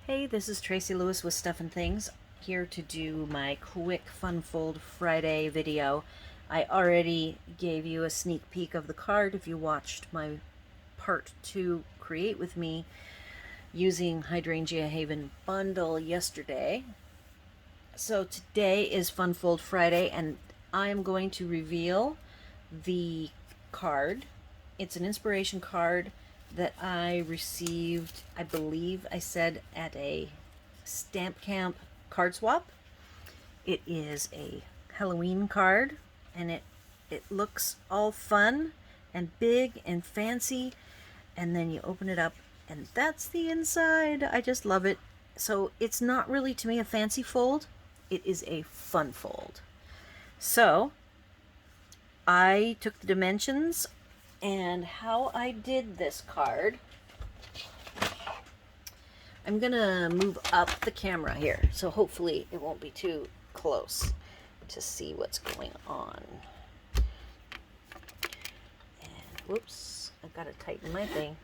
Hey, this is Tracy Lewis with Stuff and Things, here to do my quick Fun Fold Friday video. I already gave you a sneak peek of the card if you watched my part 2 Create With Me using Hydrangea Haven bundle yesterday. So today is Fun Fold Friday, and I am going to reveal the card. It's an inspiration card that I received, I believe I said, at a Stamp Camp card swap. It is a Halloween card, and it looks all fun and big and fancy, and then you open it up and that's the inside. I just love it. So it's not really, to me, a fancy fold. It is a fun fold. So I took the dimensions, and how I did this card, I'm gonna move up the camera here, so hopefully it won't be too close to see what's going on. And whoops, I've got to tighten my thing.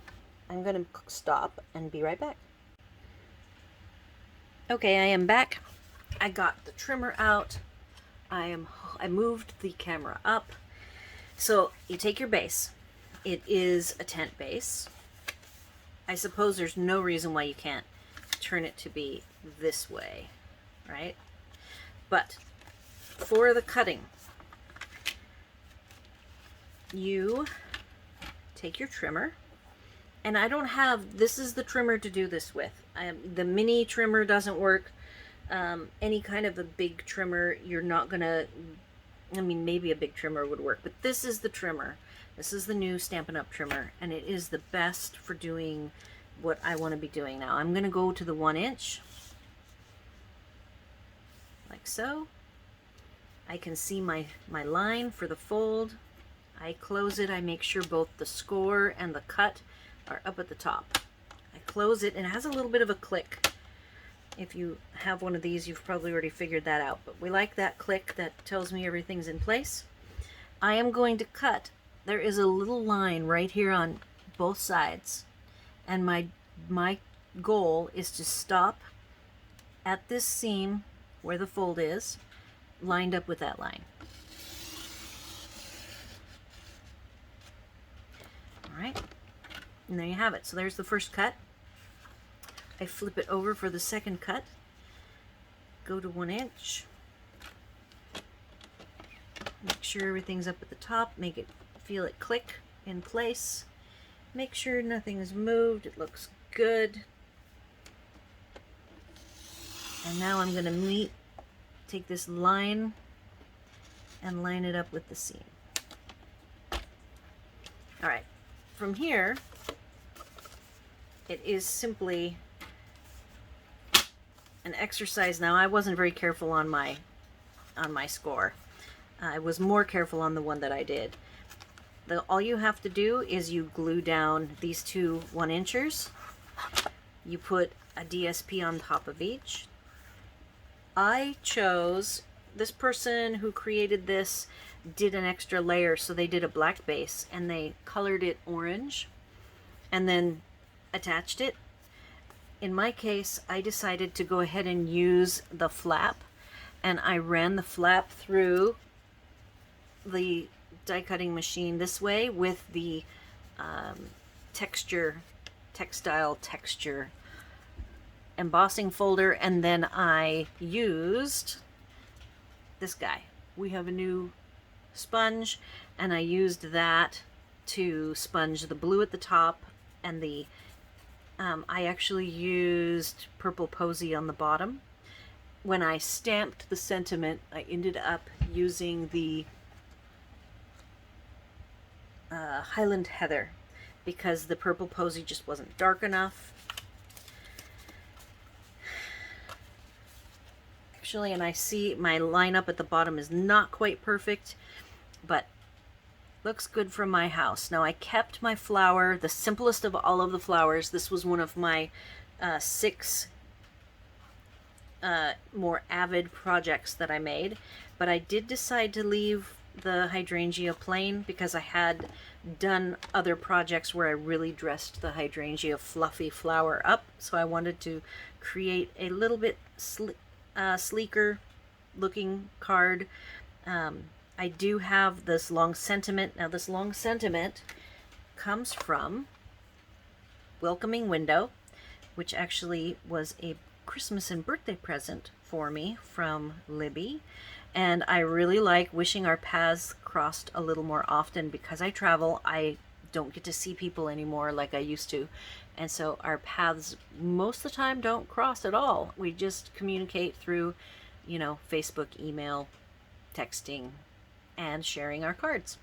I'm gonna stop and be right back. Okay, I am back. I got the trimmer out. I moved the camera up. So you take your base. It is a tent base. I suppose there's no reason why you can't turn it to be this way, right? But for the cutting, you take your trimmer, and I don't have, this is the trimmer to do this with. The mini trimmer doesn't work. Any kind of a big trimmer, you're not gonna, I mean, maybe a big trimmer would work, but this is the trimmer. This is the new Stampin' Up trimmer, and it is the best for doing what I want to be doing now. I'm going to go to the 1 inch, like so. I can see my line for the fold. I close it. I make sure both the score and the cut are up at the top. I close it, and it has a little bit of a click. If you have one of these, you've probably already figured that out, but we like that click that tells me everything's in place. I am going to cut. There is a little line right here on both sides, and my goal is to stop at this seam where the fold is, lined up with that line. All right, and there you have it. So there's the first cut. I flip it over for the second cut, go to 1 inch, make sure everything's up at the top, feel it click in place, make sure nothing is moved, it looks good. And now I'm going to take this line and line it up with the seam. Alright, from here it is simply an exercise. Now, I wasn't very careful on my score. I was more careful on the one that I did. All you have to do is you glue down these two 1 inchers. You put a DSP on top of each. I chose, this person who created this did an extra layer, so they did a black base and they colored it orange and then attached it. In my case, I decided to go ahead and use the flap, and I ran the flap through the die cutting machine this way with the textile texture embossing folder, and then I used this guy. We have a new sponge, and I used that to sponge the blue at the top, and the I actually used purple posy on the bottom. When I stamped the sentiment, I ended up using the Highland Heather, because the purple posy just wasn't dark enough. Actually, and I see my line up at the bottom is not quite perfect, but looks good from my house. Now, I kept my flower, the simplest of all of the flowers. This was one of my 6 more avid projects that I made, but I did decide to leave the hydrangea plain because I had done other projects where I really dressed the hydrangea fluffy flower up. So I wanted to create a little bit sleeker looking card. I do have this long sentiment. Now this long sentiment comes from Welcoming Window, which actually was a Christmas and birthday present for me from Libby. And I really like wishing our paths crossed a little more often. Because I travel, I don't get to see people anymore like I used to. And so our paths most of the time don't cross at all. We just communicate through, you know, Facebook, email, texting, and sharing our cards.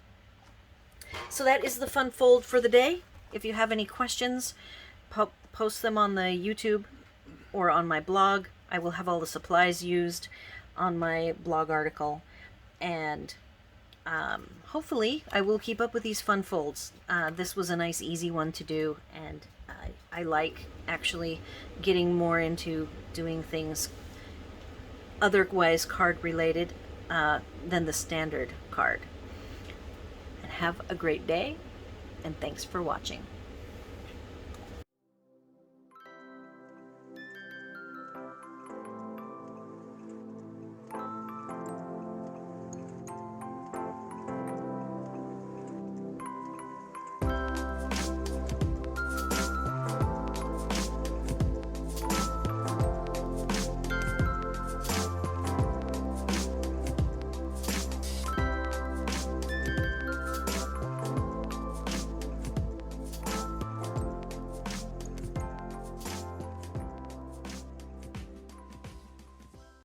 So that is the fun fold for the day. If you have any questions, post them on the YouTube or on my blog. I will have all the supplies used on my blog article, and hopefully I will keep up with these fun folds. This was a nice easy one to do, and I like actually getting more into doing things otherwise card related than the standard card. And have a great day, and thanks for watching.